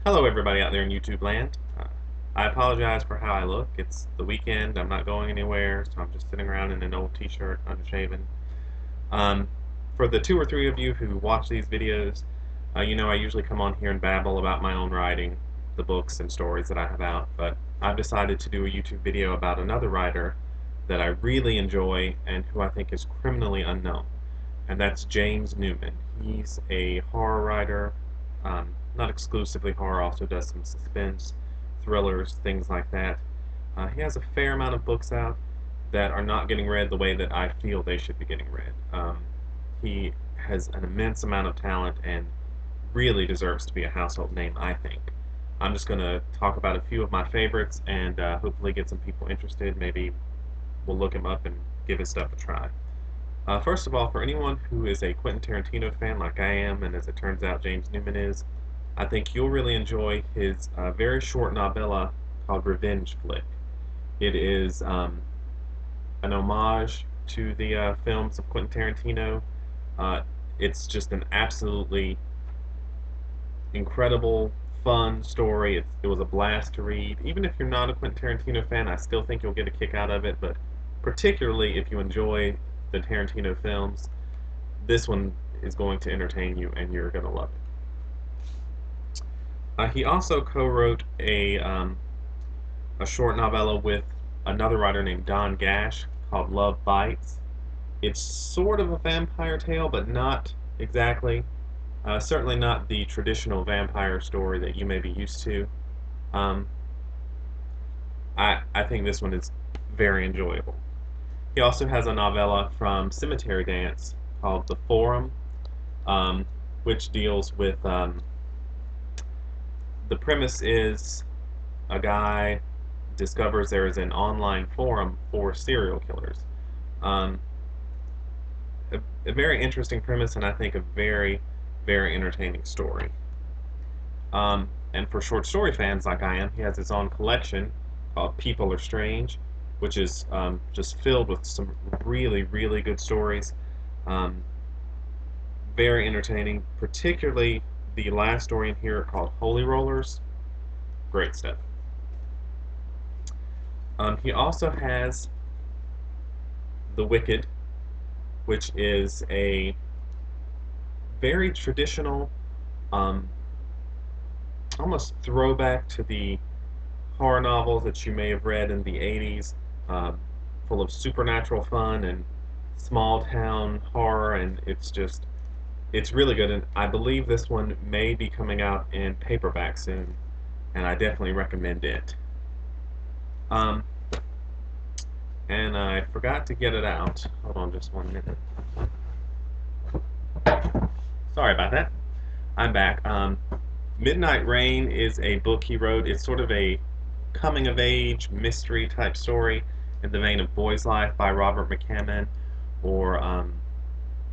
Hello, everybody out there in YouTube land. I apologize for how I look. It's the weekend. I'm not going anywhere, so I'm just sitting around in an old t-shirt, unshaven. Um, for the two or three of you who watch these videos, you know I usually come on here and babble about my own writing, the books and stories that I have out, but I've decided to do a YouTube video about another writer that I really enjoy and who I think is criminally unknown, and that's James Newman. He's a horror writer, not exclusively horror, also does some suspense, thrillers, things like that. He has a fair amount of books out that are not getting read the way that I feel they should be getting read. He has an immense amount of talent and really deserves to be a household name, I think. I'm just going to talk about a few of my favorites and hopefully get some people interested. Maybe we'll look him up and give his stuff a try. First of all, for anyone who is a Quentin Tarantino fan like I am, and as it turns out James Newman is, I think you'll really enjoy his very short novella called Revenge Flick. It is an homage to the films of Quentin Tarantino. Uh, it's just an absolutely incredible, fun story. It was a blast to read. Even if you're not a Quentin Tarantino fan, I still think you'll get a kick out of it, but particularly if you enjoy the Tarantino films, this one is going to entertain you and you're going to love it. He also co-wrote a short novella with another writer named Don Gash called Love Bites. It's sort of a vampire tale, but not exactly. Certainly not the traditional vampire story that you may be used to. Um, I think this one is very enjoyable. He also has a novella from Cemetery Dance called The Forum, um, which deals with the premise is a guy discovers there is an online forum for serial killers. Um, a very interesting premise, and I think a very, very entertaining story. And for short story fans like I am, he has his own collection called People Are Strange, which is just filled with some really, really good stories. Um, very entertaining, particularly the last story in here called Holy Rollers. Great stuff. He also has The Wicked, which is a very traditional, um, almost throwback to the horror novels that you may have read in the 80s, um, full of supernatural fun and small town horror, and it's really good. And I believe this one may be coming out in paperback soon, and I definitely recommend it. Um, and I forgot to get it out. Hold on just 1 minute. Sorry about that. I'm back. Midnight Rain is a book he wrote. It's sort of a coming of age mystery type story in the vein of Boy's Life by Robert McCammon, or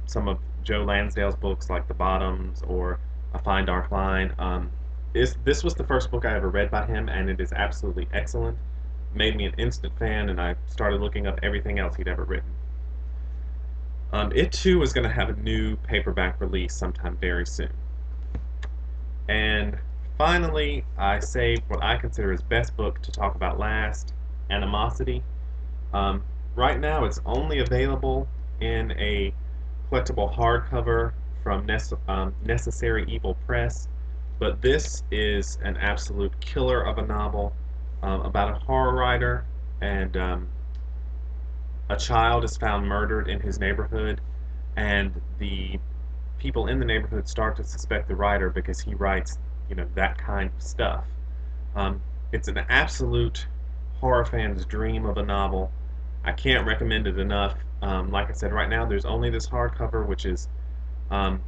some of Joe Lansdale's books like The Bottoms or A Fine Dark Line. This was the first book I ever read by him, and it is absolutely excellent. Made me an instant fan, and I started looking up everything else he'd ever written. It too is going to have a new paperback release sometime very soon. And finally, I saved what I consider his best book to talk about last, Animosity. Um, right now, it's only available in a collectible hardcover from Necessary Evil Press, but this is an absolute killer of a novel about a horror writer, and a child is found murdered in his neighborhood, and the people in the neighborhood start to suspect the writer because he writes, that kind of stuff. Um, it's an absolute horror fan's dream of a novel. I can't recommend it enough. Like I said, right now there's only this hardcover, which is um,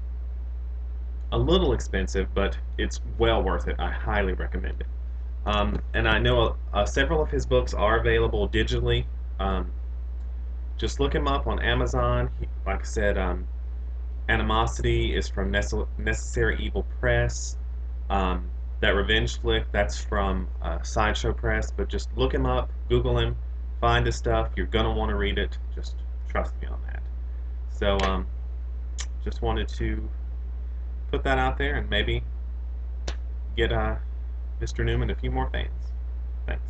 a little expensive, but it's well worth it. I highly recommend it. And I know several of his books are available digitally. Um, just look him up on Amazon. Like I said, Animosity is from Necessary Evil Press. Um, that Revenge Flick, that's from Sideshow Press. But just look him up, Google him, find his stuff. You're going to want to read it. Just trust me on that. So, just wanted to put that out there and maybe get Mr. Newman a few more fans. Thanks.